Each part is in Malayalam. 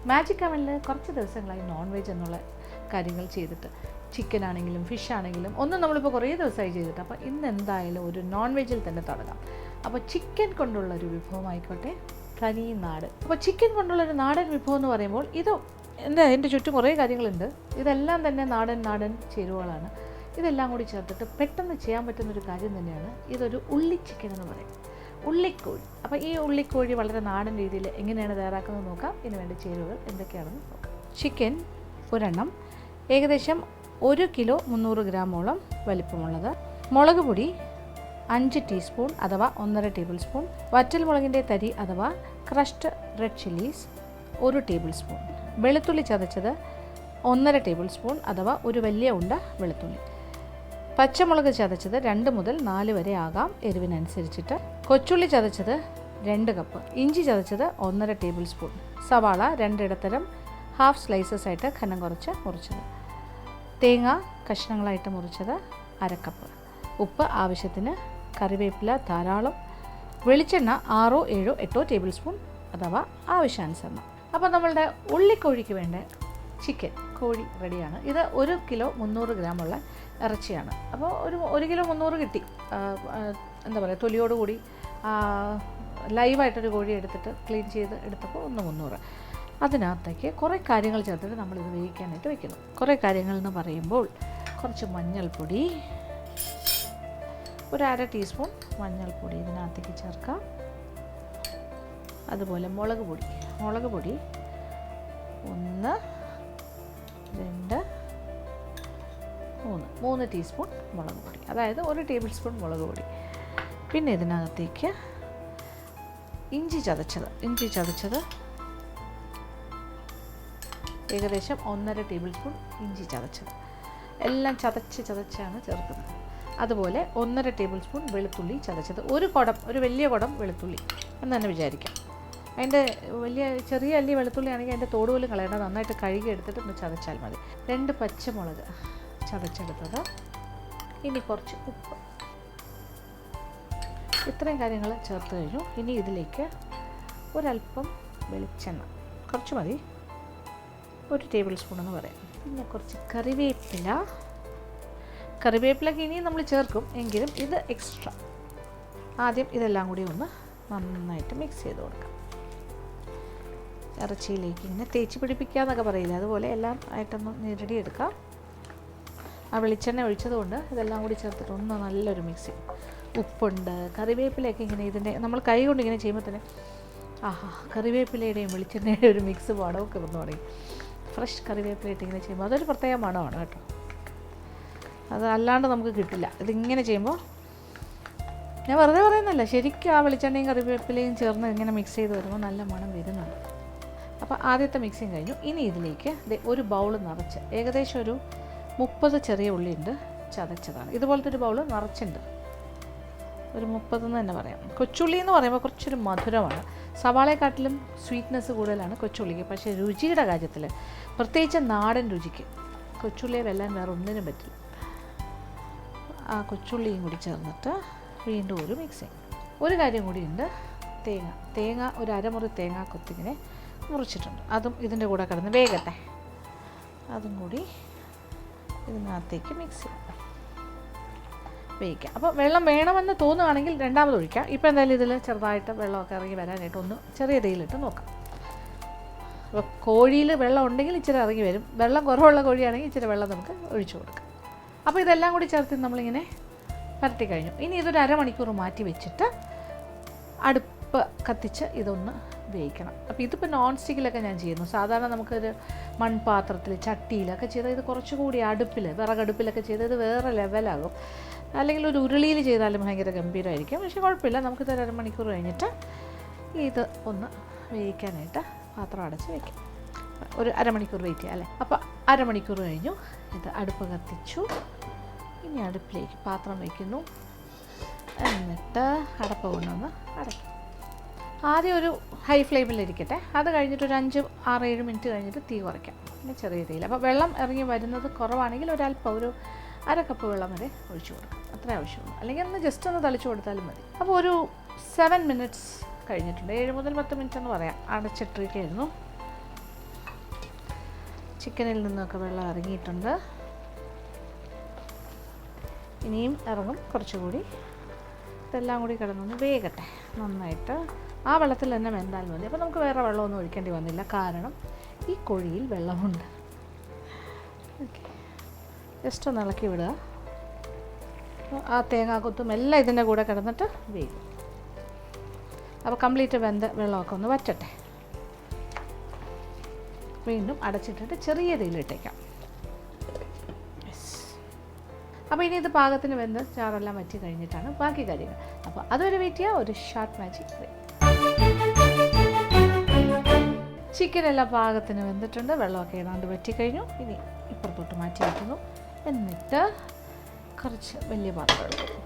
മാജിക് അവനിൽ കുറച്ച് ദിവസങ്ങളായി നോൺ വെജ് എന്നുള്ള കാര്യങ്ങൾ ചെയ്തിട്ട്, ചിക്കൻ ആണെങ്കിലും ഫിഷ് ആണെങ്കിലും ഒന്നും നമ്മളിപ്പോൾ കുറേ ദിവസമായി ചെയ്തിട്ട്. അപ്പോൾ ഇന്ന് എന്തായാലും ഒരു നോൺ വെജിൽ തന്നെ തുടങ്ങാം. അപ്പോൾ ചിക്കൻ കൊണ്ടുള്ളൊരു വിഭവമായിക്കോട്ടെ, തനി നാട്. അപ്പോൾ ചിക്കൻ കൊണ്ടുള്ളൊരു നാടൻ വിഭവം എന്ന് പറയുമ്പോൾ എൻ്റെ ചുറ്റും കുറേ കാര്യങ്ങളുണ്ട്. ഇതെല്ലാം തന്നെ നാടൻ ചേരുവകളാണ്. ഇതെല്ലാം കൂടി ചേർത്തിട്ട് പെട്ടെന്ന് ചെയ്യാൻ പറ്റുന്നൊരു കാര്യം തന്നെയാണ്. ഇതൊരു ഉള്ളി ചിക്കൻ എന്ന് പറയും, ഉള്ളിക്കോഴി. അപ്പോൾ ഈ ഉള്ളിക്കോഴി വളരെ നാടൻ രീതിയിൽ എങ്ങനെയാണ് തയ്യാറാക്കുന്നത് നോക്കാം. ഇതിന് വേണ്ട ചേരുവകൾ എന്തൊക്കെയാണെന്ന് നോക്കാം. ചിക്കൻ ഒരെണ്ണം, ഏകദേശം 1 കിലോ 300 ഗ്രാമോളം വലിപ്പമുള്ളത്. മുളക് പൊടി 5 ടീസ്പൂൺ അഥവാ 1.5 ടേബിൾ സ്പൂൺ. വറ്റൽ മുളകിൻ്റെ തരി അഥവാ crushed red chillies 1 table spoon. വെളുത്തുള്ളി ചതച്ചത് 1.5 ടേബിൾ സ്പൂൺ അഥവാ ഒരു വലിയ ഉണ്ട വെളുത്തുള്ളി. പച്ചമുളക് ചതച്ചത് 2 മുതൽ 4 വരെ ആകാം, എരിവിനനുസരിച്ചിട്ട്. കൊച്ചുള്ളി ചതച്ചത് 2 കപ്പ്. ഇഞ്ചി ചതച്ചത് 1.5 ടേബിൾ സ്പൂൺ. സവാള 2 ഇടത്തരം ഹാഫ് സ്ലൈസസ് ആയിട്ട് ഘനം കുറച്ച് മുറിച്ചത്. തേങ്ങ കഷ്ണങ്ങളായിട്ട് മുറിച്ചത് 1/2 കപ്പ്. ഉപ്പ് ആവശ്യത്തിന്. കറിവേപ്പില ധാരാളം. വെളിച്ചെണ്ണ 6, 7, 8 ടേബിൾ സ്പൂൺ അഥവാ ആവശ്യാനുസരണം. അപ്പോൾ നമ്മളുടെ ഉള്ളിക്കോഴിക്ക് വേണ്ട ചിക്കൻ കോഴി റെഡിയാണ്. ഇത് 1 കിലോ 300 ഗ്രാമുള്ള ഇറച്ചിയാണ്. അപ്പോൾ 1 കിലോ 300 കിട്ടി. എന്താ പറയുക, തൊലിയോടുകൂടി ലൈവായിട്ടൊരു കോഴി എടുത്തിട്ട് ക്ലീൻ ചെയ്ത് എടുത്തപ്പോൾ 300. അതിനകത്തേക്ക് കുറേ കാര്യങ്ങൾ ചേർത്തിട്ട് നമ്മളിത് വേവിക്കാനായിട്ട് വയ്ക്കുന്നു. കുറേ കാര്യങ്ങൾ എന്ന് പറയുമ്പോൾ കുറച്ച് മഞ്ഞൾപ്പൊടി, 1/2 ടീസ്പൂൺ മഞ്ഞൾപ്പൊടി ഇതിനകത്തേക്ക് ചേർക്കാം. അതുപോലെ മുളക് പൊടി 1, 2, 3 ടീസ്പൂൺ മുളക് പൊടി, അതായത് 1 ടേബിൾ സ്പൂൺ മുളക് പൊടി. പിന്നെ ഇതിനകത്തേക്ക് ഇഞ്ചി ചതച്ചത് ഏകദേശം 1.5 ടേബിൾ സ്പൂൺ ഇഞ്ചി ചതച്ചത്. എല്ലാം ചതച്ചാണ് ചേർക്കുന്നത്. അതുപോലെ 1.5 ടേബിൾ സ്പൂൺ വെളുത്തുള്ളി ചതച്ചത്. ഒരു വലിയ കുടം വെളുത്തുള്ളി എന്ന് തന്നെ വിചാരിക്കാം. അതിൻ്റെ ചെറിയ അല്ലി വെളുത്തുള്ളി ആണെങ്കിൽ അതിൻ്റെ തോട് പോലും കളയണം, നന്നായിട്ട് കഴുകി എടുത്തിട്ട് ഒന്ന് ചതച്ചാൽ മതി. 2 പച്ചമുളക് ചതച്ചെടുത്തത്. ഇനി കുറച്ച് ഉപ്പ്. ഇത്രയും കാര്യങ്ങൾ ചേർത്ത് കഴിഞ്ഞു. ഇനി ഇതിലേക്ക് ഒരല്പം വെളിച്ചെണ്ണ, കുറച്ച് മതി, 1 ടേബിൾ സ്പൂൺ എന്ന് പറയാം. പിന്നെ കുറച്ച് കറിവേപ്പിലൊക്കെ ഇനിയും നമ്മൾ ചേർക്കും, എങ്കിലും ഇത് എക്സ്ട്രാ. ആദ്യം ഇതെല്ലാം കൂടി ഒന്ന് നന്നായിട്ട് മിക്സ് ചെയ്ത് കൊടുക്കാം. ഇറച്ചിയിലേക്ക് ഇങ്ങനെ തേച്ച് പിടിപ്പിക്കുക എന്നൊക്കെ പറയില്ല, അതുപോലെ എല്ലാം ആയിട്ടൊന്ന് ഞെരടിയെടുക്കാം. ആ വെളിച്ചെണ്ണ ഒഴിച്ചതുകൊണ്ട് ഇതെല്ലാം കൂടി ചേർത്തിട്ട് ഒന്ന് നല്ലൊരു മിക്സിങ്. ഉപ്പുണ്ട്, കറിവേപ്പിലയൊക്കെ ഇങ്ങനെ നമ്മൾ കൈ കൊണ്ട് ഇങ്ങനെ ചെയ്യുമ്പോൾ തന്നെ കറിവേപ്പിലയുടെയും വെളിച്ചെണ്ണയുടെയും ഒരു മിക്സ് മണമൊക്കെ വന്നു തുടങ്ങി. ഫ്രഷ് കറിവേപ്പിലയിട്ട് ഇങ്ങനെ ചെയ്യുമ്പോൾ അതൊരു പ്രത്യേക മണമാണ് കേട്ടോ. അത് അല്ലാണ്ട് നമുക്ക് കിട്ടില്ല. ഇതിങ്ങനെ ചെയ്യുമ്പോൾ, ഞാൻ വെറുതെ പറയുന്നില്ല, ശരിക്കും ആ വെളിച്ചെണ്ണയും കറിവേപ്പിലയും ചേർന്ന് ഇങ്ങനെ മിക്സ് ചെയ്ത് വരുമ്പോൾ നല്ല മണം വരുന്നുണ്ട്. അപ്പോൾ ആദ്യത്തെ മിക്സിങ് കഴിഞ്ഞു. ഇനി ഇതിലേക്ക് ഒരു ബൗൾ നിറച്ച്, ഏകദേശം ഒരു 30 ചെറിയ ഉള്ളിയുണ്ട് ചതച്ചതാണ്. ഇതുപോലത്തെ ഒരു ബൗൾ നിറച്ചുണ്ട്, ഒരു 30 എന്ന് തന്നെ പറയാം. കൊച്ചുള്ളി എന്ന് പറയുമ്പോൾ കുറച്ചൊരു മധുരമാണ്. സവാളയെക്കാട്ടിലും സ്വീറ്റ്നെസ് കൂടുതലാണ് കൊച്ചുള്ളിക്ക്. പക്ഷേ രുചിയുടെ കാര്യത്തിൽ, പ്രത്യേകിച്ച് നാടൻ രുചിക്ക്, കൊച്ചുള്ളിയെ വെല്ലാൻ വേറെ ഒന്നിനും പറ്റില്ല. ആ കൊച്ചുള്ളിയും കൂടി ചേർന്നിട്ട് വീണ്ടും ഒരു മിക്സിങ്. ഒരു കാര്യം കൂടിയുണ്ട്, തേങ്ങ ഒരു അരമുറി തേങ്ങ കൊത്തിങ്ങനെ മുറിച്ചിട്ടുണ്ട്. അതും ഇതിൻ്റെ കൂടെ കിടന്ന് വേഗട്ടെ. അതും കൂടി ഇതിനകത്തേക്ക് മിക്സ് ചെയ്യാം, വേവിക്കാം. അപ്പോൾ വെള്ളം വേണമെന്ന് തോന്നുകയാണെങ്കിൽ രണ്ടാമത് ഒഴിക്കാം. ഇപ്പോൾ എന്തായാലും ഇതിൽ ചെറുതായിട്ട് വെള്ളമൊക്കെ ഇറങ്ങി വരാനായിട്ട് ഒന്ന് ചെറിയ തീയിലിട്ട് നോക്കാം. അപ്പോൾ കോഴിയിൽ വെള്ളം ഉണ്ടെങ്കിൽ ഇച്ചിരി ഇറങ്ങി വരും. വെള്ളം കുറവുള്ള കോഴിയാണെങ്കിൽ ഇച്ചിരി വെള്ളം നമുക്ക് ഒഴിച്ചു കൊടുക്കാം. അപ്പോൾ ഇതെല്ലാം കൂടി ചേർത്ത് നമ്മളിങ്ങനെ പരട്ടി കഴിഞ്ഞു. ഇനി ഇതൊരു അരമണിക്കൂർ മാറ്റി വെച്ചിട്ട് അടുപ്പ് കത്തിച്ച് ഇതൊന്ന് വേവിക്കണം. അപ്പോൾ ഇതിപ്പോൾ നോൺ സ്റ്റിക്കിലൊക്കെ ഞാൻ ചെയ്യുന്നു. സാധാരണ നമുക്കൊരു മൺപാത്രത്തിൽ, ചട്ടിയിലൊക്കെ ചെയ്താൽ ഇത് കുറച്ചുകൂടി വിറകടുപ്പിലൊക്കെ ചെയ്താൽ ഇത് വേറെ ലെവലാകും. അല്ലെങ്കിൽ ഒരു ഉരുളിയിൽ ചെയ്താലും ഭയങ്കര ഗംഭീരമായിരിക്കും. പക്ഷേ കുഴപ്പമില്ല, നമുക്കിത് ഒരു അരമണിക്കൂർ കഴിഞ്ഞിട്ട് ഇത് ഒന്ന് വേവിക്കാനായിട്ട് പാത്രം അടച്ച് വയ്ക്കാം. ഒരു അരമണിക്കൂർ വെയിറ്റ് ചെയ്യാം അല്ലേ. അപ്പോൾ അരമണിക്കൂർ കഴിഞ്ഞു. ഇത് അടുപ്പ് കത്തിച്ചു. ഇനി അടുപ്പിലേക്ക് പാത്രം വയ്ക്കുന്നു. എന്നിട്ട് അടപ്പ് കൊണ്ടൊന്ന് അടയ്ക്കും. ആദ്യം ഒരു ഹൈ ഫ്ലെയിമിലിരിക്കട്ടെ. അത് കഴിഞ്ഞിട്ട് ഒരു 5, 6, 7 മിനിറ്റ് കഴിഞ്ഞിട്ട് തീ കുറയ്ക്കാം. പിന്നെ ചെറിയ തീയിൽ. അപ്പോൾ വെള്ളം ഇറങ്ങി വരുന്നത് കുറവാണെങ്കിൽ ഒരു 1/2 കപ്പ് വെള്ളം വരെ ഒഴിച്ചു കൊടുക്കാം. അത്രേ ആവശ്യമുള്ളൂ. അല്ലെങ്കിൽ ഒന്ന് ജസ്റ്റ് ഒന്ന് തളിച്ചു കൊടുത്താലും മതി. അപ്പോൾ ഒരു 7 മിനിറ്റ്സ് കഴിഞ്ഞിട്ടുണ്ട്. 7 മുതൽ 10 മിനിറ്റ് എന്ന് പറയാം. അടച്ചിട്ടിരിക്കുകയായിരുന്നു. ചിക്കനിൽ നിന്നൊക്കെ വെള്ളം ഇറങ്ങിയിട്ടുണ്ട്. ഇനിയും ഇറങ്ങും കുറച്ചുകൂടി. ഇതെല്ലാം കൂടി കിടന്നൊന്ന് വേകട്ടെ നന്നായിട്ട്. ആ വെള്ളത്തിൽ തന്നെ വെന്താൽ മതി. അപ്പോൾ നമുക്ക് വേറെ വെള്ളമൊന്നും ഒഴിക്കേണ്ടി വന്നില്ല, കാരണം ഈ കോഴിയിൽ വെള്ളമുണ്ട്. ഓക്കെ, ജസ്റ്റ് ഒന്ന് ഇളക്കി വിടുക. ആ തേങ്ങാക്കൊത്തും എല്ലാം ഇതിൻ്റെ കൂടെ കിടന്നിട്ട് വേകും. അപ്പോൾ കംപ്ലീറ്റ് വെന്ത വെള്ളമൊക്കെ ഒന്ന് വറ്റട്ടെ. വീണ്ടും അടച്ചിട്ടിട്ട് ചെറിയ തീയിലിട്ടേക്കാം. അപ്പോൾ ഇനി ഇത് പാകത്തിന് വെന്ത് ചാറെല്ലാം വറ്റി കഴിഞ്ഞിട്ടാണ് ബാക്കി കാര്യങ്ങൾ. അപ്പോൾ അതൊരു വെയിറ്റ് ചെയ്യുക. ഒരു ഷോർട്ട് മാജിക് ബ്രേക്ക്. ചിക്കനെല്ലാം പാകത്തിന് വെന്തിട്ടുണ്ട്. വെള്ളമൊക്കെ ഏതാണ്ട് വറ്റിക്കഴിഞ്ഞു. ഇനി ഇപ്പുറത്തോട്ട് മാറ്റി വയ്ക്കുന്നു. എന്നിട്ട് കുറച്ച് വലിയ പാത്രം എടുക്കും.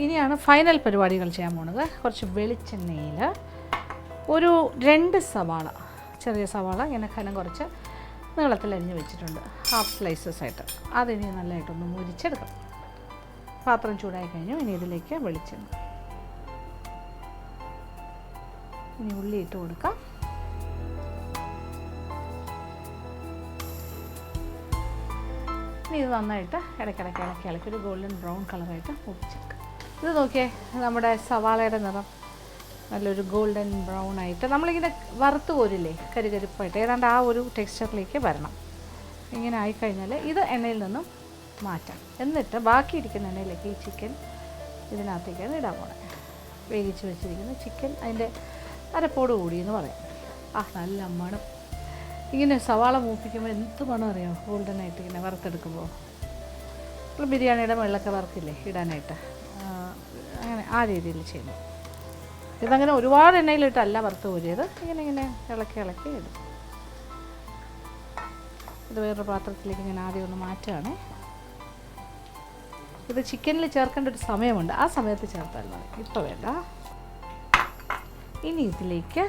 ഇനിയാണ് ഫൈനൽ പരിപാടികൾ ചെയ്യാൻ പോകുന്നത്. കുറച്ച് വെളിച്ചെണ്ണയിൽ ഒരു 2 സവാള, ചെറിയ സവാള ഇങ്ങനെ കനം കുറച്ച് നീളത്തിൽ അരിഞ്ഞ് വെച്ചിട്ടുണ്ട്, ഹാഫ് സ്ലൈസസ് ആയിട്ട്. അതിനി നല്ലതായിട്ടൊന്ന് മുരിച്ചെടുക്കാം. പാത്രം ചൂടായി കഴിഞ്ഞു. ഇനി ഇതിലേക്ക് വെളിച്ചെണ്ണ, ഇനി ഉള്ളി ഇട്ട് കൊടുക്കാം. ഇനി ഇത് നന്നായിട്ട് ഇടയ്ക്കിടയ്ക്ക് ഒരു ഗോൾഡൻ ബ്രൗൺ കളറായിട്ട് മുറിച്ചെടുക്കാം. ഇത് നോക്കിയേ, നമ്മുടെ സവാളയുടെ നിറം നല്ലൊരു ഗോൾഡൻ ബ്രൗൺ ആയിട്ട് നമ്മളിങ്ങനെ വറുത്ത് പോരില്ലേ, കരികരിപ്പായിട്ട്, ഏതാണ്ട് ആ ഒരു ടെക്സ്ചറിലേക്ക് വരണം. ഇങ്ങനെ ആയിക്കഴിഞ്ഞാൽ ഇത് എണ്ണയിൽ നിന്നും മാറ്റാം. എന്നിട്ട് ബാക്കിയിരിക്കുന്ന എണ്ണയിലേക്ക് ഈ ചിക്കൻ ഇതിനകത്തേക്കാണ് ഇടാൻ പോണേ. വേവിച്ച് വെച്ചിരിക്കുന്ന ചിക്കൻ അതിൻ്റെ അരപ്പോട് കൂടി എന്ന് പറയാം. നല്ല മണം. ഇങ്ങനെ സവാള മൂപ്പിക്കുമ്പോൾ എന്ത് മണം അറിയാമോ, ഗോൾഡനായിട്ട് ഇങ്ങനെ വറുത്തെടുക്കുമ്പോൾ. നമ്മൾ ബിരിയാണിയുടെ വെള്ളമൊക്കെ വറുക്കില്ലേ ഇടാനായിട്ട്, അങ്ങനെ ആ രീതിയിൽ ചെയ്യുന്നു. ഇതങ്ങനെ ഒരുപാട് എണ്ണയിലിട്ടല്ല വറുത്ത് കോരിയത്. ഇങ്ങനെ ഇളക്കി ഇടും. ഇത് വേറൊരു പാത്രത്തിലേക്ക് ഞാൻ ആദ്യം ഒന്ന് മാറ്റുകയാണ്. ഇത് ചിക്കനിൽ ചേർക്കേണ്ട ഒരു സമയമുണ്ട്, ആ സമയത്ത് ചേർത്താൽ മതി, ഇപ്പോൾ വേണ്ട. ഇനി ഇതിലേക്ക്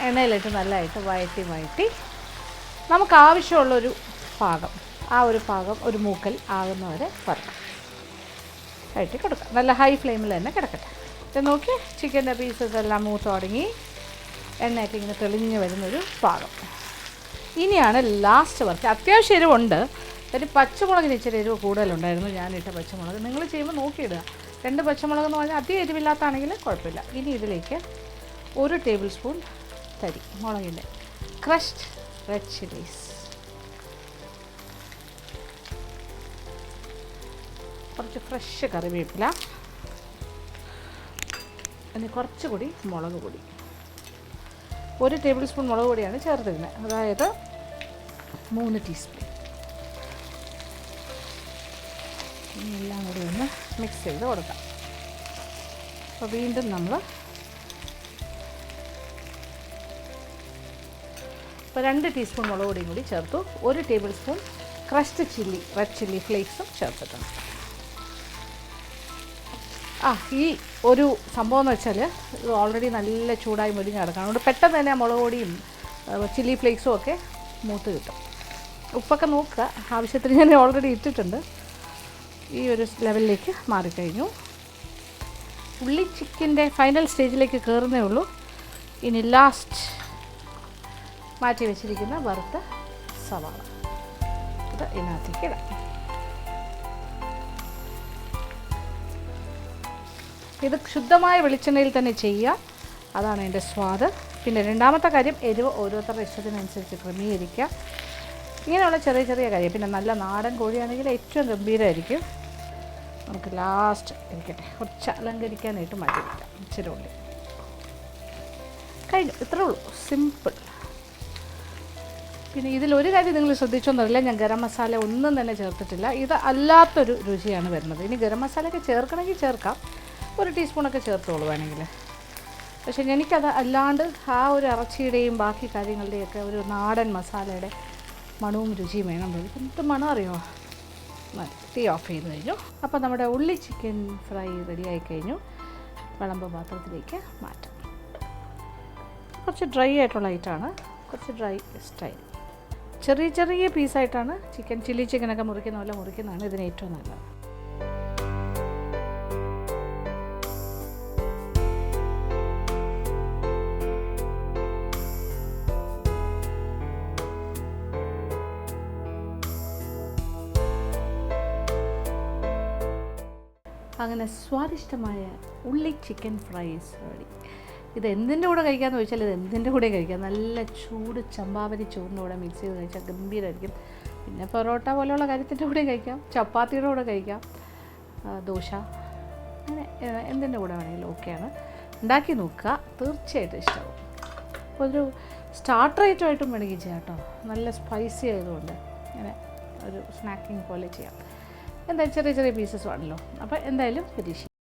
എണ്ണയിലിട്ട് നല്ലതായിട്ട് വഴറ്റി നമുക്ക് ആവശ്യമുള്ളൊരു പാകം, ആ ഒരു പാകം ഒരു മൂക്കൽ ആകുന്നവരെ വഴറ്റി കൊടുക്കാം. നല്ല ഹൈ ഫ്ലെയിമിൽ തന്നെ കിടക്കട്ടെ. ഇത് നോക്കി ചിക്കൻ്റെ പീസസ് എല്ലാം മൂത്ത് തുടങ്ങി എണ്ണയൊക്കെ ഇങ്ങനെ തെളിഞ്ഞ് വരുന്നൊരു പാകം. ഇനിയാണ് ലാസ്റ്റ് വർക്ക്. അത്യാവശ്യം എരിവുണ്ട്. ഒരു പച്ചമുളകിന് ഇച്ചിരി എരിവ് കൂടുതലുണ്ടായിരുന്നു, ഞാനിട്ട പച്ചമുളക്. നിങ്ങൾ ചെയ്യുമ്പോൾ നോക്കിയിടുക. 2 പച്ചമുളക് എന്ന് പറഞ്ഞാൽ അധികം എരിവില്ലാത്താണെങ്കിൽ കുഴപ്പമില്ല. ഇനി ഇതിലേക്ക് 1 ടേബിൾ സ്പൂൺ തരി മുളകിൻ്റെ ക്രഷ്ഡ് റെഡ് ചില്ലീസ്, കുറച്ച് ഫ്രഷ് കറിവേപ്പില, പിന്നെ കുറച്ചുകൂടി മുളക് പൊടി. 1 ടേബിൾ സ്പൂൺ മുളക് പൊടിയാണ് ചേർത്തിരുന്നത്, അതായത് 3 ടീസ്പൂൺ. എല്ലാം കൂടി ഒന്ന് മിക്സ് ചെയ്ത് കൊടുക്കാം. അപ്പോൾ വീണ്ടും നമ്മൾ 2 ടീസ്പൂൺ മുളക് പൊടിയും കൂടി ചേർത്തു. 1 tablespoon crushed chilli, red chilli ഫ്ലേക്സും ചേർത്തിട്ടുണ്ട്. ഈ ഒരു സംഭവം എന്ന് വെച്ചാൽ ഇത് ഓൾറെഡി നല്ല ചൂടായി മുരിഞ്ഞ് കിടക്കണം. അതുകൊണ്ട് പെട്ടെന്ന് തന്നെ മുളക് പൊടിയും ചില്ലി ഫ്ലേക്സും ഒക്കെ മൂത്ത് കിട്ടും. ഉപ്പൊക്കെ നോക്കുക, ആവശ്യത്തിന് ഞാൻ ഓൾറെഡി ഇട്ടിട്ടുണ്ട്. ഈ ഒരു ലെവലിലേക്ക് മാറിക്കഴിഞ്ഞു. ഉള്ളി ചിക്കൻ്റെ ഫൈനൽ സ്റ്റേജിലേക്ക് കയറുന്നേ ഉള്ളൂ. ഇനി ലാസ്റ്റ് മാറ്റി വെച്ചിരിക്കുന്ന വറുത്ത സവാള ഇത് ഇതിനകത്തേക്ക് ഇടാം. ഇത് ശുദ്ധമായ വെളിച്ചെണ്ണയിൽ തന്നെ ചെയ്യുക, അതാണ് അതിൻ്റെ സ്വാദ്. പിന്നെ രണ്ടാമത്തെ കാര്യം, എരിവ് ഓരോരുത്തരുടെ ഇഷ്ടത്തിനനുസരിച്ച് ക്രമീകരിക്കുക. ഇങ്ങനെയുള്ള ചെറിയ കാര്യം. പിന്നെ നല്ല നാടൻ കോഴിയാണെങ്കിൽ ഏറ്റവും ഗംഭീരമായിരിക്കും. നമുക്ക് ലാസ്റ്റ് ഇരിക്കട്ടെ, കുറച്ച് അലങ്കരിക്കാനായിട്ട് മാറ്റി വയ്ക്കാം. ഇച്ചിരി ഉള്ളി കഴിഞ്ഞു. ഇത്രേ ഉള്ളൂ, സിമ്പിൾ. പിന്നെ ഇതിലൊരു കാര്യം നിങ്ങൾ ശ്രദ്ധിച്ചോന്നറിയില്ല, ഞാൻ ഗരം മസാല ഒന്നും തന്നെ ചേർത്തിട്ടില്ല. ഇത് അല്ലാത്തൊരു രുചിയാണ് വരുന്നത്. ഇനി ഗരം മസാലയൊക്കെ ചേർക്കണമെങ്കിൽ ചേർക്കാം, 1 ടീസ്പൂണൊക്കെ ചേർത്തോളൂ വേണമെങ്കിൽ. പക്ഷേ എനിക്കത് അല്ലാണ്ട് ആ ഒരു ഇറച്ചിയുടെയും ബാക്കി കാര്യങ്ങളുടെയൊക്കെ ഒരു നാടൻ മസാലയുടെ മണവും രുചിയും വേണം. എന്ത് മണം അറിയുമോ? തീ ഓഫ് ചെയ്ത് കഴിഞ്ഞു. അപ്പോൾ നമ്മുടെ ഉള്ളി ചിക്കൻ ഫ്രൈ റെഡിയായി കഴിഞ്ഞു. വിളമ്പ് പാത്രത്തിലേക്ക് മാറ്റാം. കുറച്ച് ഡ്രൈ ആയിട്ടുള്ള ഐറ്റമാണ്, കുറച്ച് ഡ്രൈ സ്റ്റൈൽ. ചെറിയ ചെറിയ പീസായിട്ടാണ് ചിക്കൻ, ചില്ലി ചിക്കനൊക്കെ മുറിക്കുന്ന പോലെ മുറിക്കുന്നതാണ് ഇതിന് ഏറ്റവും നല്ലത്. അങ്ങനെ സ്വാദിഷ്ടമായ ഉള്ളി ചിക്കൻ ഫ്രൈസ് റെഡി. ഇത് എന്തിൻ്റെ കൂടെ കഴിക്കാമെന്ന് ചോദിച്ചാൽ ഇത് എന്തിൻ്റെ കൂടെ കഴിക്കാം. നല്ല ചൂട് ചമ്പാവരി ചോറിൻ്റെ കൂടെ മിക്സ് ചെയ്ത് കഴിച്ചാൽ ഗംഭീരമായിരിക്കും. പിന്നെ പൊറോട്ട പോലെയുള്ള കാര്യത്തിൻ്റെ കൂടെ കഴിക്കാം, ചപ്പാത്തിയുടെ കൂടെ കഴിക്കാം, ദോശ, അങ്ങനെ എന്തിൻ്റെ കൂടെ വേണമെങ്കിലും ഓക്കെയാണ്. ഉണ്ടാക്കി നോക്കുക, തീർച്ചയായിട്ടും ഇഷ്ടമാവും. അപ്പോൾ ഒരു സ്റ്റാർട്ടർ ഐറ്റമായിട്ടും വേണമെങ്കിൽ ചെയ്യാം കേട്ടോ. നല്ല സ്പൈസി ആയതുകൊണ്ട് അങ്ങനെ ഒരു സ്നാക്കിങ് പോലെ ചെയ്യാം. എന്തായാലും ചെറിയ ചെറിയ പീസസ് ആണല്ലോ. അപ്പോൾ എന്തായാലും പരീക്ഷിക്കാം.